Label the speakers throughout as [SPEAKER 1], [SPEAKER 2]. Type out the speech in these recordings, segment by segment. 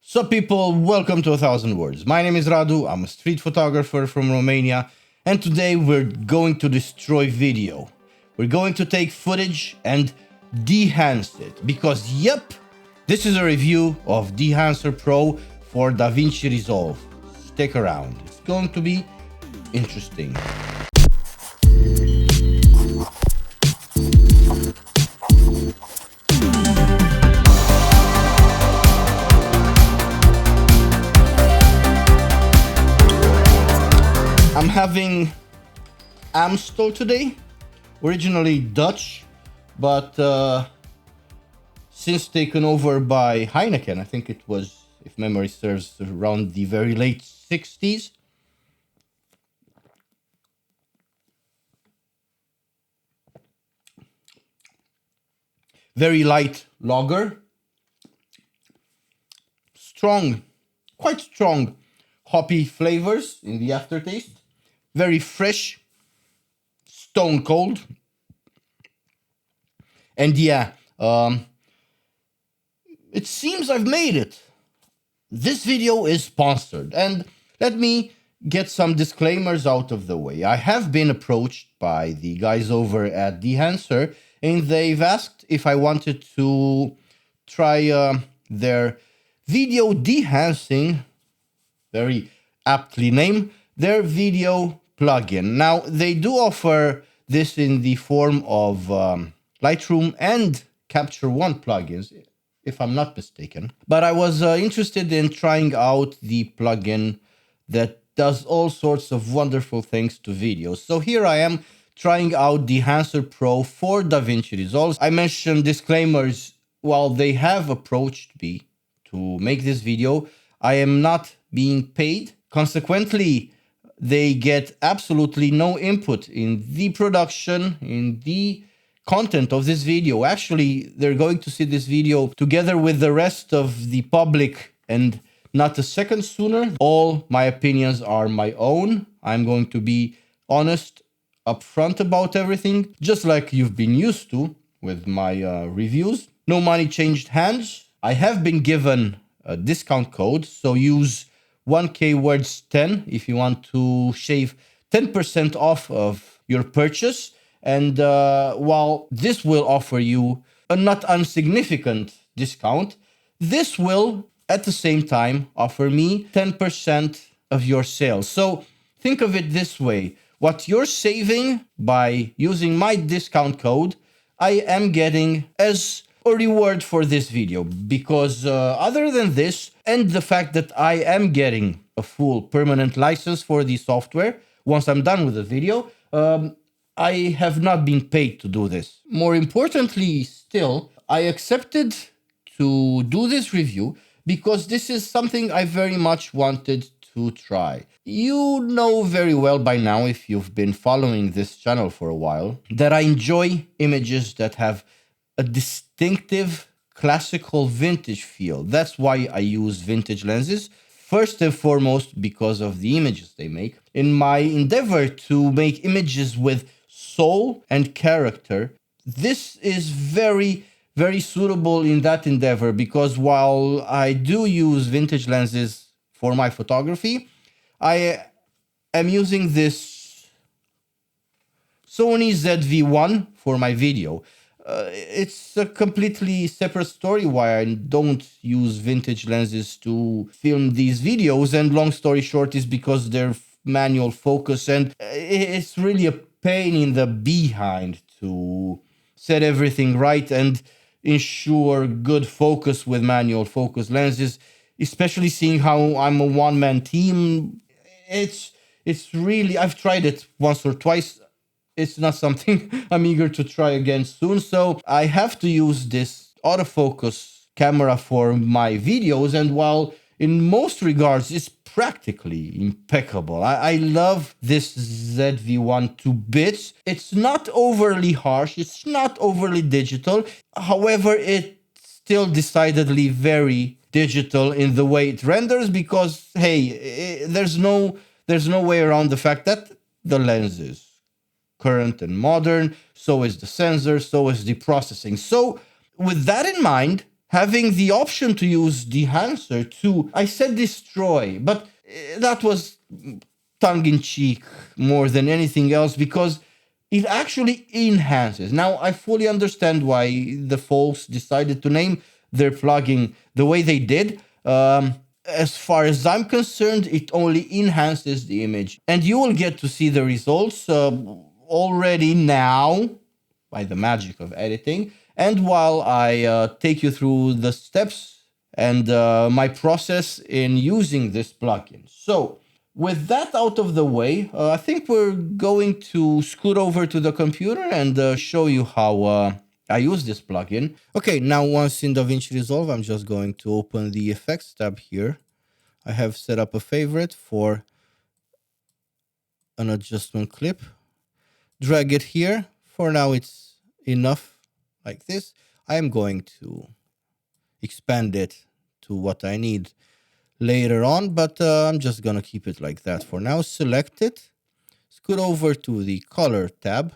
[SPEAKER 1] So people, welcome to 1000 Words. My name is Radu, I'm a street photographer from Romania, and today we're going to destroy video. We're going to take footage and dehance it, because yep, this is a review of Dehancer Pro for DaVinci Resolve. Stick around, it's going to be interesting. I'm having Amstel today, originally Dutch, but since taken over by Heineken, I think it was, if memory serves, around the very late 60s. Very light lager, strong, quite strong hoppy flavors in the aftertaste. Very fresh, stone cold. And yeah, it seems I've made it. This video is sponsored, and let me get some disclaimers out of the way. I have been approached by the guys over at Dehancer, and they've asked if I wanted to try their video dehancing, very aptly named, their video plugin. Now, they do offer this in the form of Lightroom and Capture One plugins, if I'm not mistaken. But I was interested in trying out the plugin that does all sorts of wonderful things to videos. So here I am trying out Dehancer Pro for DaVinci Resolve. I mentioned disclaimers. While they have approached me to make this video, I am not being paid. Consequently, they get absolutely no input in the production, in the content of this video. Actually, they're going to see this video together with the rest of the public and not a second sooner. All my opinions are my own. I'm going to be honest, upfront about everything, just like you've been used to with my reviews. No money changed hands. I have been given a discount code, so use 1K words 10 if you want to shave 10% off of your purchase. And while this will offer you a not insignificant discount, this will at the same time offer me 10% of your sales. So think of it this way. What you're saving by using my discount code, I am getting as a reward for this video, because other than this and the fact that I am getting a full permanent license for the software once I'm done with the video, I have not been paid to do this. More importantly still, I accepted to do this review because this is something I very much wanted to try. You know very well by now, if you've been following this channel for a while, that I enjoy images that have a distinctive classical vintage feel. That's why I use vintage lenses, first and foremost because of the images they make. In my endeavor to make images with soul and character, this is very, very suitable in that endeavor, because while I do use vintage lenses for my photography, I am using this SONY Z-V1 for my video. It's a completely separate story why I don't use vintage lenses to film these videos, and long story short is because they're manual focus, and it's really a pain in the behind to set everything right and ensure good focus with manual focus lenses, especially seeing how I'm a one-man team. It's really, I've tried it once or twice. It's not something I'm eager to try again soon. So I have to use this autofocus camera for my videos. And while in most regards it's practically impeccable, I love this Z-V1 to bits. It's not overly harsh. It's not overly digital. However, it's still decidedly very digital in the way it renders, because, hey, there's no way around the fact that the lenses current and modern, so is the sensor, so is the processing. So with that in mind, having the option to use Dehancer to, I said destroy, but that was tongue-in-cheek more than anything else because it actually enhances. Now, I fully understand why the folks decided to name their plugin the way they did. As far as I'm concerned, it only enhances the image. And you will get to see the results already now by the magic of editing. And while I take you through the steps and my process in using this plugin. So, with that out of the way, I think we're going to scoot over to the computer and show you how I use this plugin. Okay, now once in DaVinci Resolve, I'm just going to open the Effects tab here. I have set up a favorite for an adjustment clip. Drag it here. For now, it's enough like this. I am going to expand it to what I need later on, but I'm just gonna keep it like that for now. Select it, scoot over to the Color tab,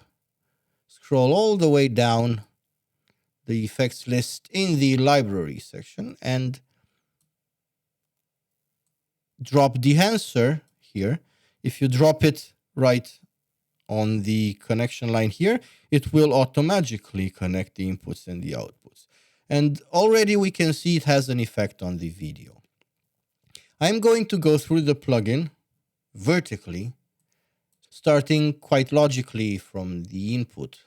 [SPEAKER 1] scroll all the way down the effects list in the Library section, and drop Dehancer here. If you drop it right on the connection line here, it will automatically connect the inputs and the outputs. And already we can see it has an effect on the video. I'm going to go through the plugin vertically, starting quite logically from the input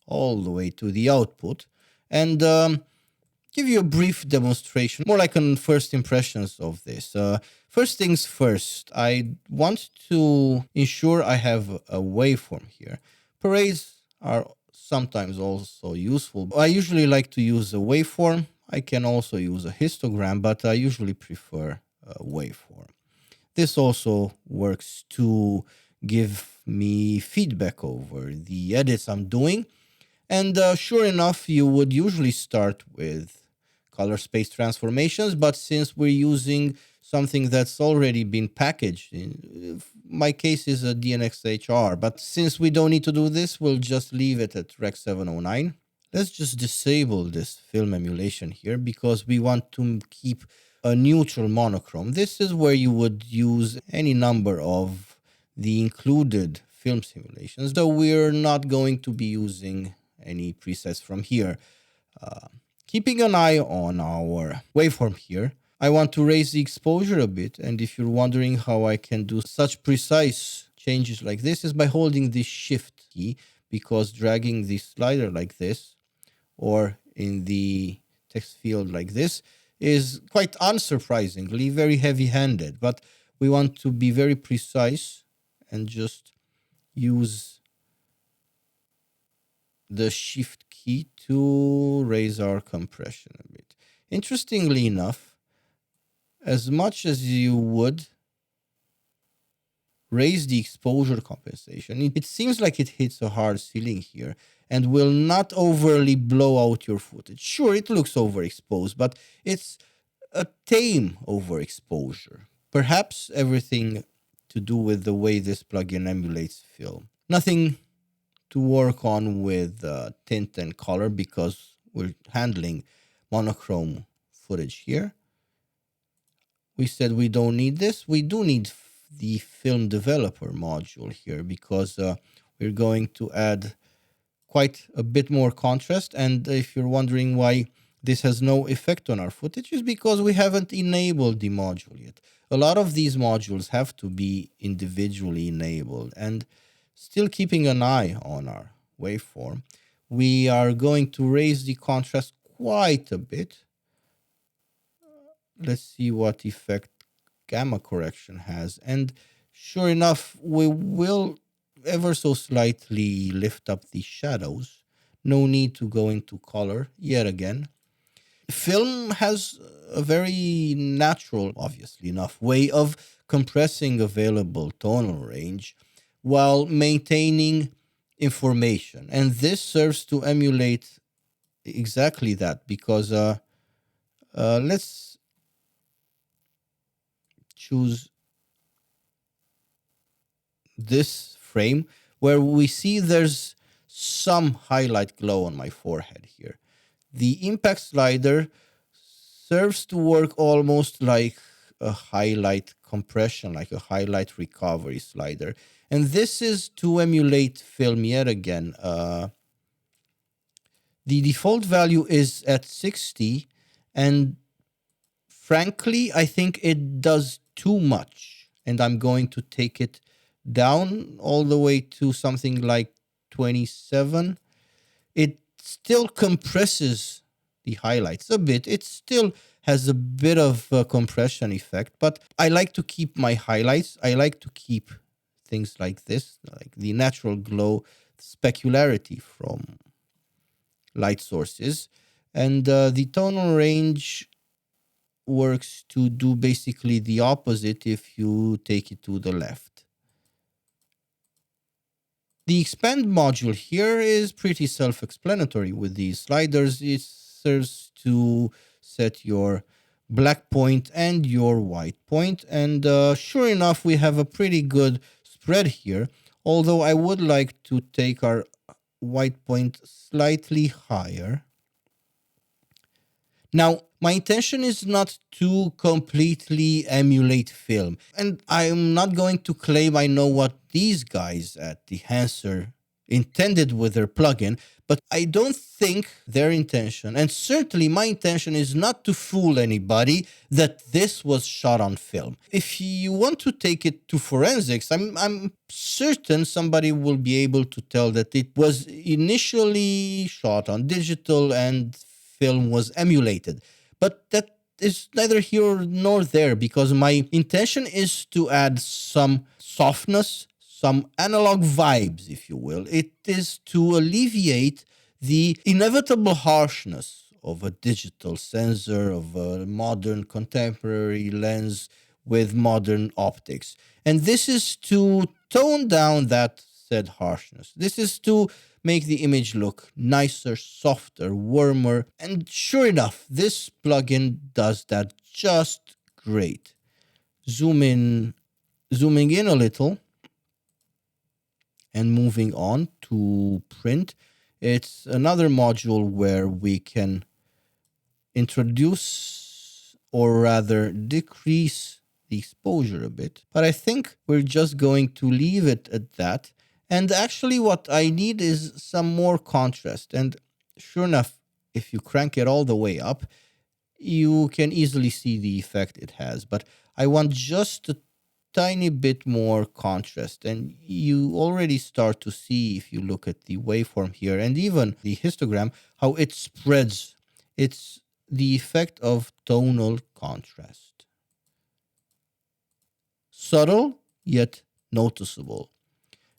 [SPEAKER 1] all the way to the output, and give you a brief demonstration, more like on first impressions of this. First things first, I want to ensure I have a waveform here. Parades are sometimes also useful. I usually like to use a waveform. I can also use a histogram, but I usually prefer a waveform. This also works to give me feedback over the edits I'm doing. And sure enough, you would usually start with color space transformations, but since we're using something that's already been packaged, in my case is a DNxHR, but since we don't need to do this, we'll just leave it at Rec 709. Let's just disable this film emulation here because we want to keep a neutral monochrome. This is where you would use any number of the included film simulations, though we're not going to be using any presets from here. Keeping an eye on our waveform here, I want to raise the exposure a bit, and if you're wondering how I can do such precise changes like this is by holding the Shift key, because dragging the slider like this or in the text field like this is quite unsurprisingly very heavy-handed, but we want to be very precise and just use the Shift key to raise our compression a bit. Interestingly enough, as much as you would raise the exposure compensation, it seems like it hits a hard ceiling here and will not overly blow out your footage. Sure, it looks overexposed, but it's a tame overexposure. Perhaps everything to do with the way this plugin emulates film. Nothing to work on with tint and color because we're handling monochrome footage here. We said we don't need this. We do need the film developer module here because we're going to add quite a bit more contrast. And if you're wondering why this has no effect on our footage, is because we haven't enabled the module yet. A lot of these modules have to be individually enabled, and still keeping an eye on our waveform, we are going to raise the contrast quite a bit. Let's see what effect gamma correction has. And sure enough, we will ever so slightly lift up the shadows. No need to go into color yet again. Film has a very natural, obviously enough, way of compressing available tonal range while maintaining information. And this serves to emulate exactly that because let's choose this frame where we see there's some highlight glow on my forehead here. the impact slider serves to work almost like a highlight compression, like a highlight recovery slider. And this is to emulate film yet again. The default value is at 60, and frankly, I think it does too much. And I'm going to take it down all the way to something like 27. It still compresses the highlights a bit. It still has a bit of a compression effect, but I like to keep my highlights. I like to keep things like this, like the natural glow, specularity from light sources. And the tonal range works to do basically the opposite if you take it to the left. The expand module here is pretty self-explanatory with these sliders. It serves to set your black point and your white point. And sure enough, we have a pretty good spread here, although I would like to take our white point slightly higher. Now, my intention is not to completely emulate film, and I'm not going to claim I know what these guys at Dehancer intended with their plugin, but I don't think their intention, and certainly my intention, is not to fool anybody that this was shot on film. If you want to take it to forensics, I'm certain somebody will be able to tell that it was initially shot on digital and film was emulated. But that is neither here nor there, because my intention is to add some softness, some analog vibes, if you will. It is to alleviate the inevitable harshness of a digital sensor, of a modern contemporary lens with modern optics. And this is to tone down that said harshness. This is to make the image look nicer, softer, warmer. And sure enough, this plugin does that just great. Zooming in a little and moving on to print. It's another module where we can introduce, or rather decrease, the exposure a bit. But I think we're just going to leave it at that. And actually what I need is some more contrast. And sure enough, if you crank it all the way up, you can easily see the effect it has. But I want just a tiny bit more contrast. And you already start to see, if you look at the waveform here and even the histogram, how it spreads. It's the effect of tonal contrast. Subtle, yet noticeable.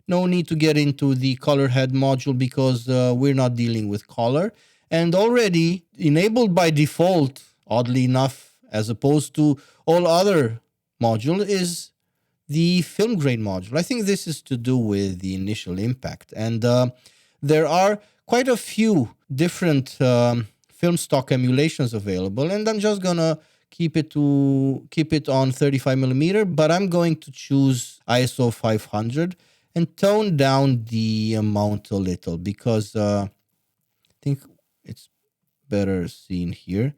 [SPEAKER 1] No need to get into the color head module because we're not dealing with color. And already enabled by default, oddly enough, as opposed to all other module, is the film grain module. I think this is to do with the initial impact. And there are quite a few different film stock emulations available. And I'm just going to keep it on 35mm, but I'm going to choose ISO 500 and tone down the amount a little, because I think it's better seen here.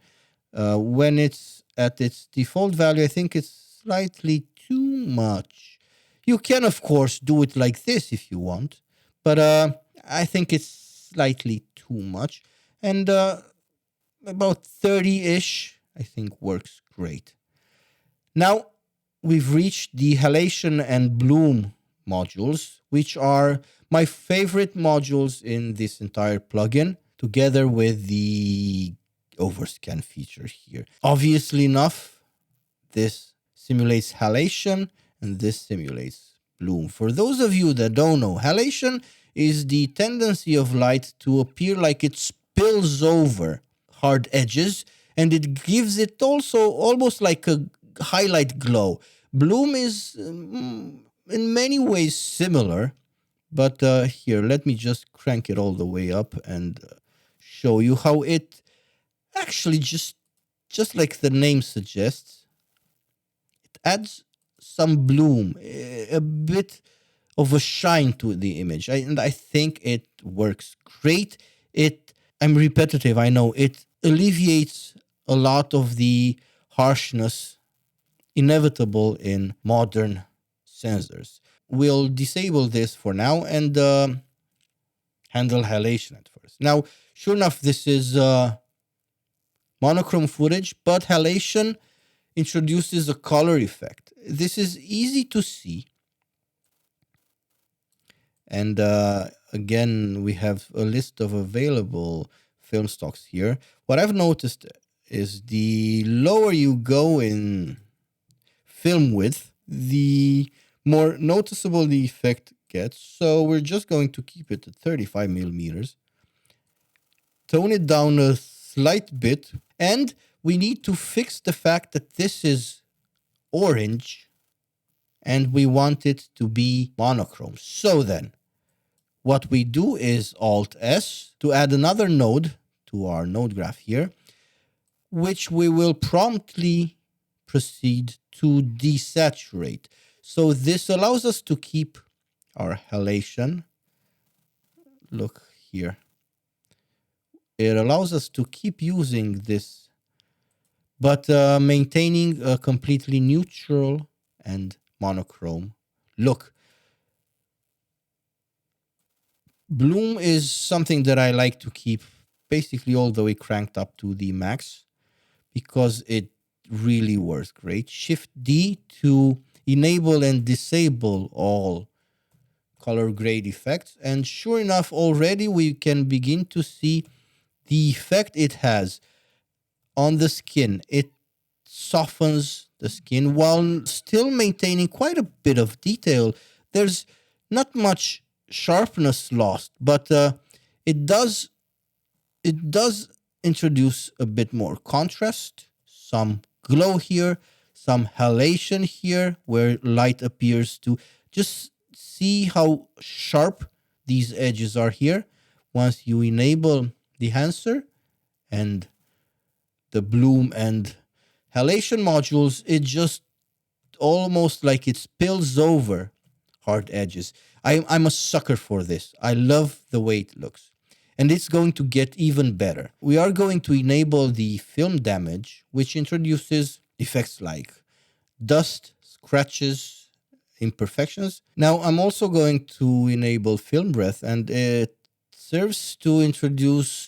[SPEAKER 1] When it's at its default value, I think it's slightly too much. You can, of course, do it like this if you want, but I think it's slightly too much. And about 30-ish, I think, works great. Now, we've reached the halation and bloom modules, which are my favorite modules in this entire plugin, together with the overscan feature here. Obviously enough, this simulates halation and this simulates bloom. For those of you that don't know, halation is the tendency of light to appear like it spills over hard edges, and it gives it also almost like a highlight glow. Bloom is in many ways similar, but here, let me just crank it all the way up and show you how it actually, just like the name suggests, it adds some bloom, a bit of a shine to the image. And I think it works great. It I'm repetitive, I know. It alleviates a lot of the harshness inevitable in modern sensors. We'll disable this for now and handle halation at first. Now, sure enough, this is monochrome footage, but halation introduces a color effect. This is easy to see. And again, we have a list of available film stocks here. What I've noticed is the lower you go in film width, the more noticeable the effect gets. So we're just going to keep it at 35 millimeters. Tone it down a slight bit. And we need to fix the fact that this is orange and we want it to be monochrome. So then, what we do is Alt-S to add another node to our node graph here, which we will promptly proceed to desaturate. So this allows us to keep our halation. Look here. It allows us to keep using this, but maintaining a completely neutral and monochrome look. Bloom is something that I like to keep basically all the way cranked up to the max because it really works great. Shift D to enable and disable all color grade effects. And sure enough, already we can begin to see the effect it has on the skin. It softens the skin while still maintaining quite a bit of detail. There's not much sharpness lost, but it does introduce a bit more contrast, some glow here, some halation here where light appears to just see how sharp these edges are here. Once you enable Dehancer and the bloom and halation modules, it just almost like it spills over hard edges. I'm a sucker for this. I love the way it looks. And it's going to get even better. We are going to enable the film damage, which introduces effects like dust, scratches, imperfections. Now, I'm also going to enable film breath, and it serves to introduce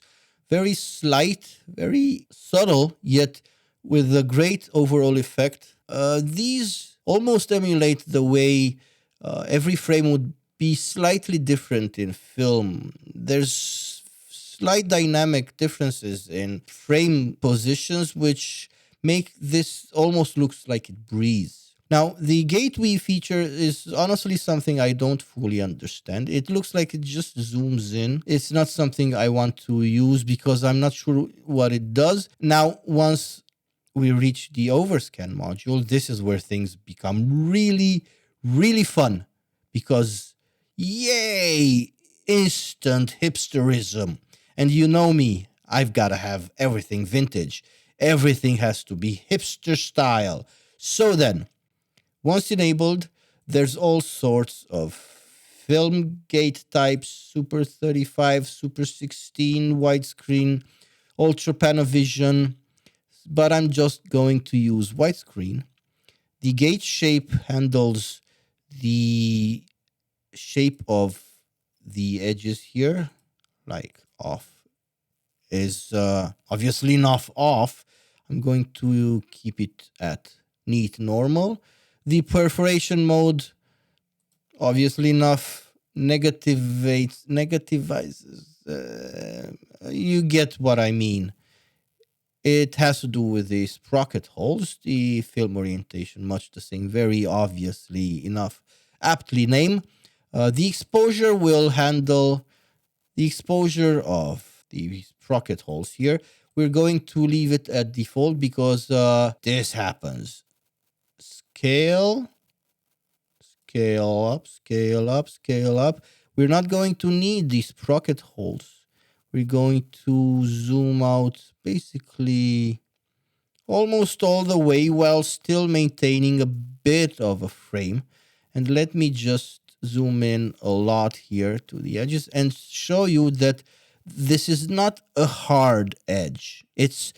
[SPEAKER 1] very slight, very subtle, yet with a great overall effect. These almost emulate the way every frame would be slightly different in film. There's slight dynamic differences in frame positions, which make this almost looks like it breathes. Now, the gateway feature is honestly something I don't fully understand. It looks like it just zooms in. It's not something I want to use because I'm not sure what it does. Now, once we reach the overscan module, this is where things become really, really fun because yay, instant hipsterism. And you know me, I've got to have everything vintage. Everything has to be hipster style. So then, once enabled, there's all sorts of film gate types, Super 35, Super 16, widescreen, Ultra Panavision, but I'm just going to use widescreen. The gate shape handles the shape of the edges here, like off is obviously not off. I'm going to keep it at neat normal. The perforation mode, obviously enough, negativizes. You get what I mean. It has to do with the sprocket holes, the film orientation, much the same, very obviously enough, aptly named. The exposure will handle the exposure of the sprocket holes here. We're going to leave it at default because this happens. Scale, scale up, scale up, scale up. We're not going to need these sprocket holes. We're going to zoom out basically almost all the way while still maintaining a bit of a frame. And let me just zoom in a lot here to the edges and show you that this is not a hard edge. It's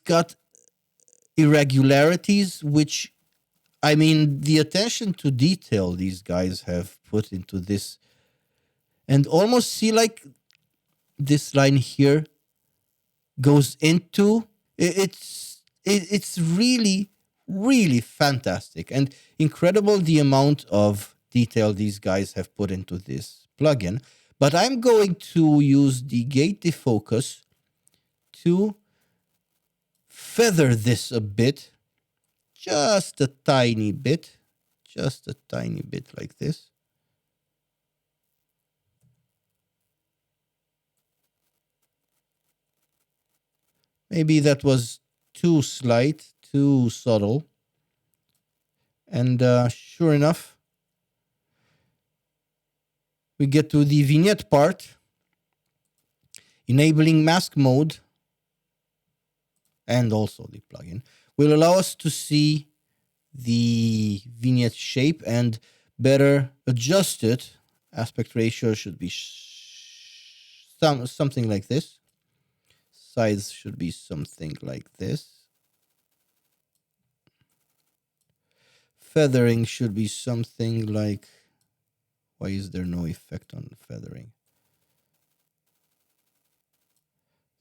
[SPEAKER 1] got irregularities, which, I mean, the attention to detail these guys have put into this, and almost see like this line here goes into it's really, really fantastic and incredible, the amount of detail these guys have put into this plugin. But I'm going to use the gate defocus to feather this a bit, just a tiny bit like this. Maybe that was too slight, too subtle. And sure enough, we get to the vignette part. Enabling mask mode, and also the plugin, will allow us to see the vignette shape and better adjust it. Aspect ratio should be something like this. Size should be something like this. Feathering should be something like... Why is there no effect on feathering?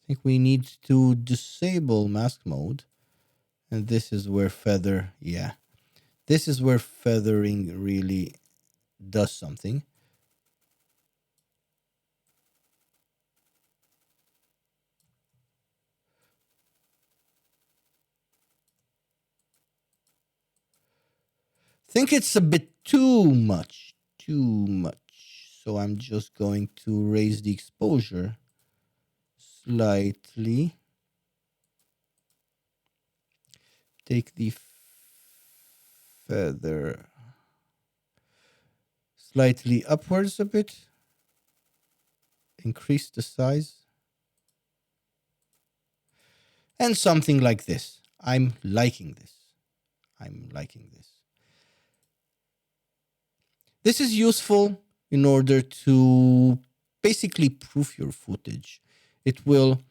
[SPEAKER 1] I think we need to disable mask mode. And this is where this is where feathering really does something. I think it's a bit too much. So I'm just going to raise the exposure slightly. Take the feather slightly upwards a bit. Increase the size. And something like this. I'm liking this. This is useful in order to basically proof your footage. It will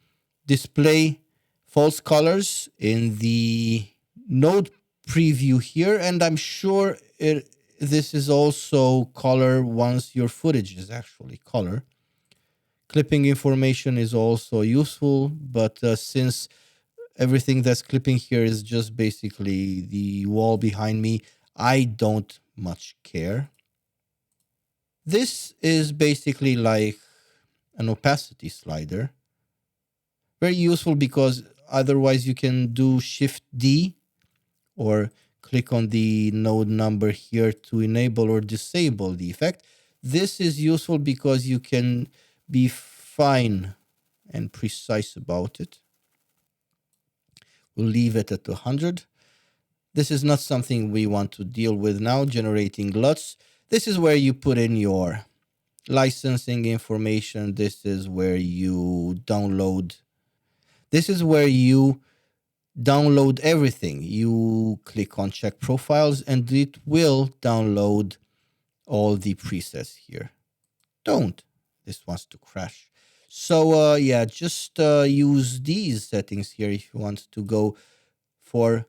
[SPEAKER 1] display false colors in the node preview here, and I'm sure this is also color once your footage is actually color. Clipping information is also useful, but since everything that's clipping here is just basically the wall behind me, I don't much care. This is basically like an opacity slider. Very useful because otherwise you can do Shift D or click on the node number here to enable or disable the effect. This is useful because you can be fine and precise about it. We'll leave it at 100. This is not something we want to deal with now, generating LUTs. This is where you put in your licensing information. This is where you download. This is where you download everything. You click on check profiles and it will download all the presets here. Don't. This wants to crash. So yeah, just use these settings here if you want to go for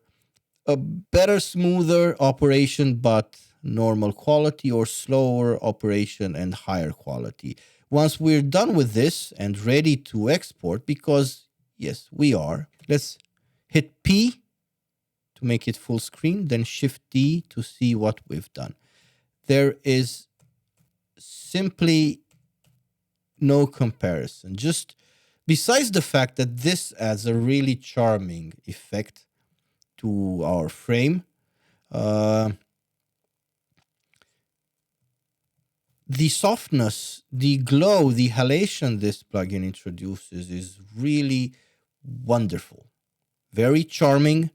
[SPEAKER 1] a better, smoother operation, but normal quality, or slower operation and higher quality. Once we're done with this and ready to export, because yes, we are, let's hit P to make it full screen, then Shift D to see what we've done. There is simply no comparison. Just besides the fact that this adds a really charming effect to our frame, the softness, the glow, the halation this plugin introduces is really wonderful. Very charming.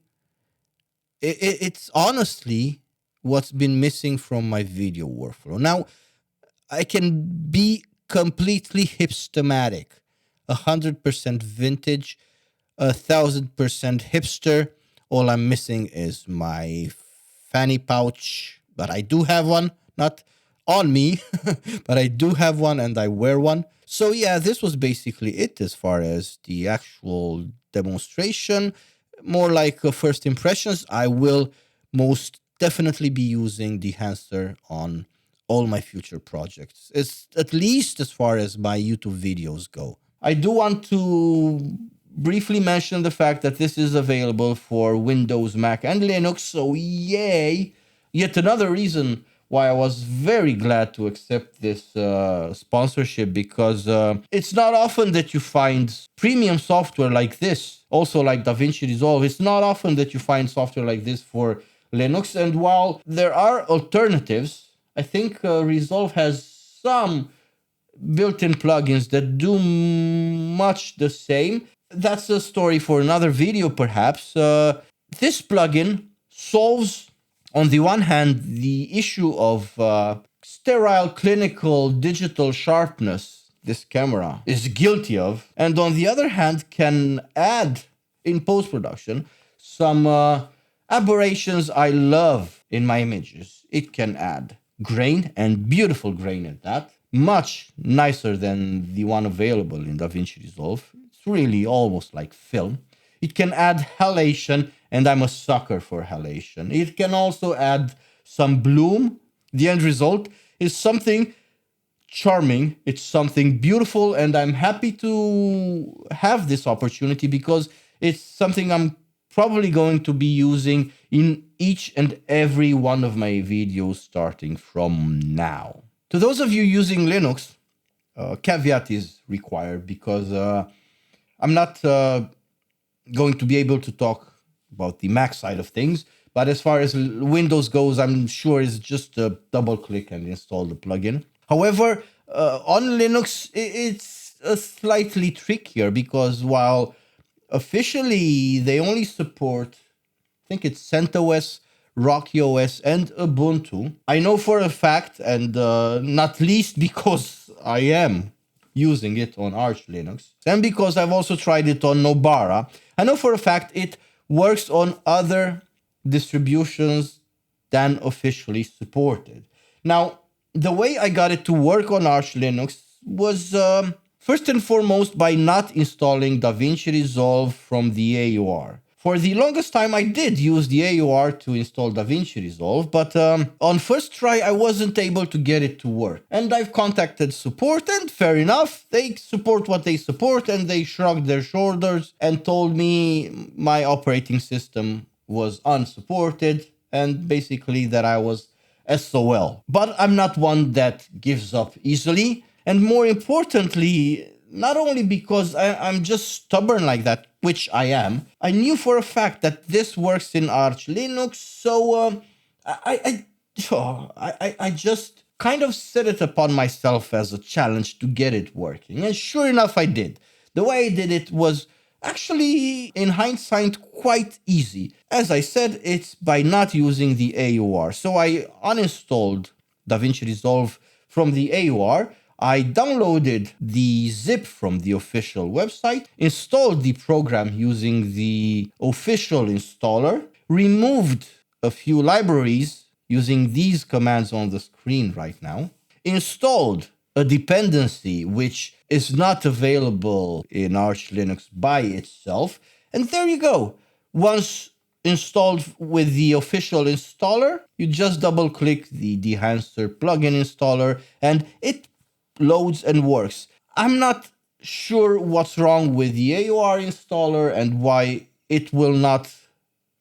[SPEAKER 1] It's honestly what's been missing from my video workflow. Now, I can be completely hipstamatic, 100% vintage, 1000% hipster. All I'm missing is my fanny pouch, but I do have one, not on me, but I do have one and I wear one. So yeah, this was basically it as far as the actual demonstration. More like first impressions. I will most definitely be using Dehancer on all my future projects. It's at least as far as my YouTube videos go. I do want to briefly mention the fact that this is available for Windows, Mac, and Linux. So yay! Yet another reason why I was very glad to accept this sponsorship, because it's not often that you find premium software like this, also like DaVinci Resolve. It's not often that you find software like this for Linux. And while there are alternatives, I think Resolve has some built-in plugins that do much the same. That's a story for another video, perhaps. This plugin solves, on the one hand, the issue of sterile clinical digital sharpness this camera is guilty of, and on the other hand, can add in post-production some aberrations I love in my images. It can add grain, and beautiful grain at that, much nicer than the one available in DaVinci Resolve. It's really almost like film. It can add halation, and I'm a sucker for halation. It can also add some bloom. The end result is something charming. It's something beautiful, and I'm happy to have this opportunity because it's something I'm probably going to be using in each and every one of my videos starting from now. To those of you using Linux, caveat is required because I'm not going to be able to talk about the Mac side of things. But as far as Windows goes, I'm sure it's just a double click and install the plugin. However, on Linux, it's slightly trickier because while officially they only support, I think it's CentOS, RockOS, and Ubuntu, I know for a fact, and not least because I am using it on Arch Linux, and because I've also tried it on Nobara, I know for a fact it works on other distributions than officially supported. Now, the way I got it to work on Arch Linux was first and foremost by not installing DaVinci Resolve from the AUR. For the longest time, I did use the AUR to install DaVinci Resolve, but on first try, I wasn't able to get it to work. And I've contacted support, and fair enough, they support what they support, and they shrugged their shoulders and told me my operating system was unsupported, and basically that I was SOL. But I'm not one that gives up easily, and more importantly, not only because I'm just stubborn like that, which I am, I knew for a fact that this works in Arch Linux, so I just kind of set it upon myself as a challenge to get it working. And sure enough, I did. The way I did it was actually, in hindsight, quite easy. As I said, it's by not using the AUR. So I uninstalled DaVinci Resolve from the AUR. I downloaded the zip from the official website, installed the program using the official installer, removed a few libraries using these commands on the screen right now, installed a dependency which is not available in Arch Linux by itself, and there you go. Once installed with the official installer, you just double-click the Dehancer plugin installer, and it loads and works. I'm not sure what's wrong with the AUR installer and why it will not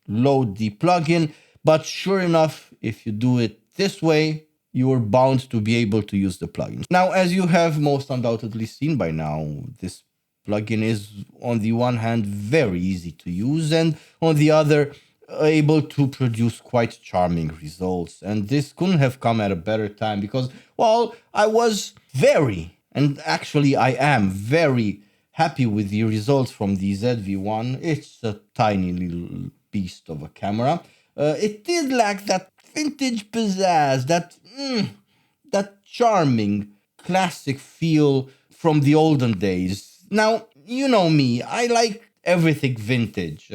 [SPEAKER 1] load the plugin, but sure enough, if you do it this way, you are bound to be able to use the plugin. Now, as you have most undoubtedly seen by now, this plugin is on the one hand very easy to use, and on the other able to produce quite charming results. And this couldn't have come at a better time because, well, I was very, and actually I am very happy with the results from the Z-V1. It's a tiny little beast of a camera. It did lack that vintage pizzazz, that charming classic feel from the olden days. Now, you know me, I like everything vintage.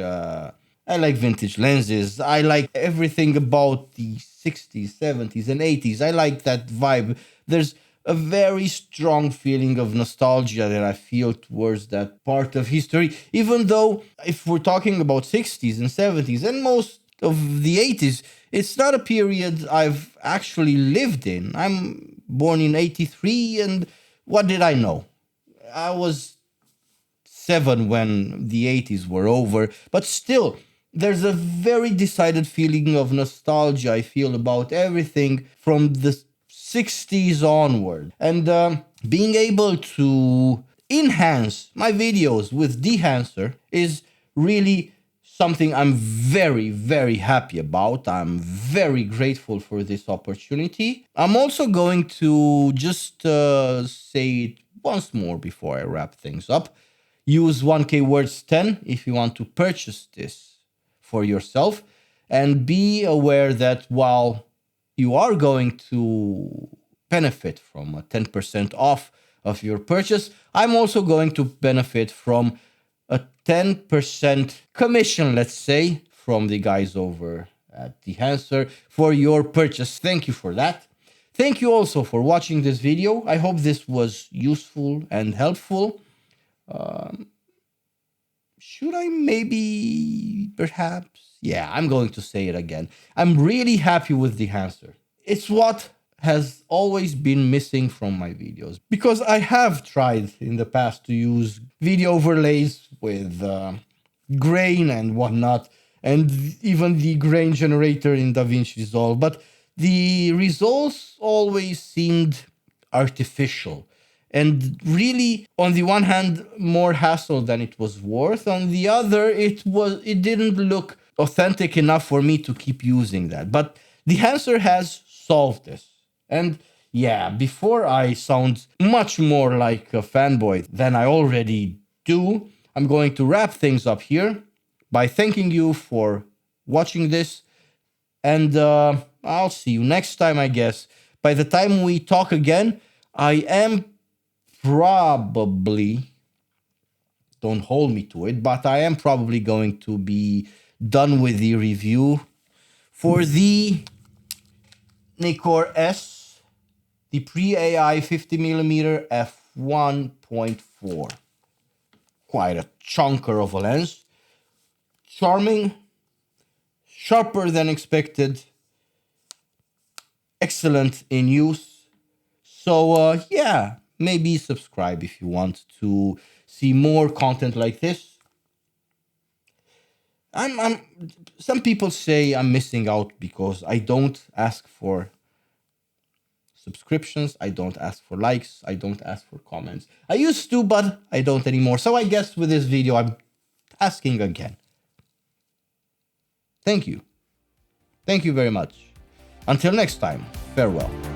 [SPEAKER 1] I like vintage lenses. I like everything about the 60s, 70s, and 80s. I like that vibe. There's a very strong feeling of nostalgia that I feel towards that part of history, even though if we're talking about 60s and 70s and most of the 80s, it's not a period I've actually lived in. I'm born in 83, and what did I know? I was 7 when the 80s were over, but still, there's a very decided feeling of nostalgia I feel about everything from the 60s onward. And being able to enhance my videos with Dehancer is really something I'm very, very happy about. I'm very grateful for this opportunity. I'm also going to just say it once more before I wrap things up. Use 1K Words 10 if you want to purchase this for yourself. And be aware that while you are going to benefit from a 10% off of your purchase, I'm also going to benefit from a 10% commission, let's say, from the guys over at Dehancer for your purchase. Thank you for that. Thank you also for watching this video. I hope this was useful and helpful. Should I maybe, perhaps? Yeah, I'm going to say it again. I'm really happy with Dehancer. It's what has always been missing from my videos, because I have tried in the past to use video overlays with grain and whatnot, and even the grain generator in DaVinci Resolve, but the results always seemed artificial. And really, on the one hand, more hassle than it was worth. On the other, it didn't look authentic enough for me to keep using that. But Dehancer has solved this. And yeah, before I sound much more like a fanboy than I already do, I'm going to wrap things up here by thanking you for watching this. And I'll see you next time, I guess. By the time we talk again, I am probably, don't hold me to it, but I am probably going to be done with the review for the Nikkor S, the pre-AI 50mm f1.4. Quite a chunker of a lens. Charming, sharper than expected, excellent in use. So yeah, maybe subscribe if you want to see more content like this. Some people say I'm missing out because I don't ask for subscriptions, I don't ask for likes, I don't ask for comments. I used to, but I don't anymore. So I guess with this video, I'm asking again. Thank you. Thank you very much. Until next time, farewell.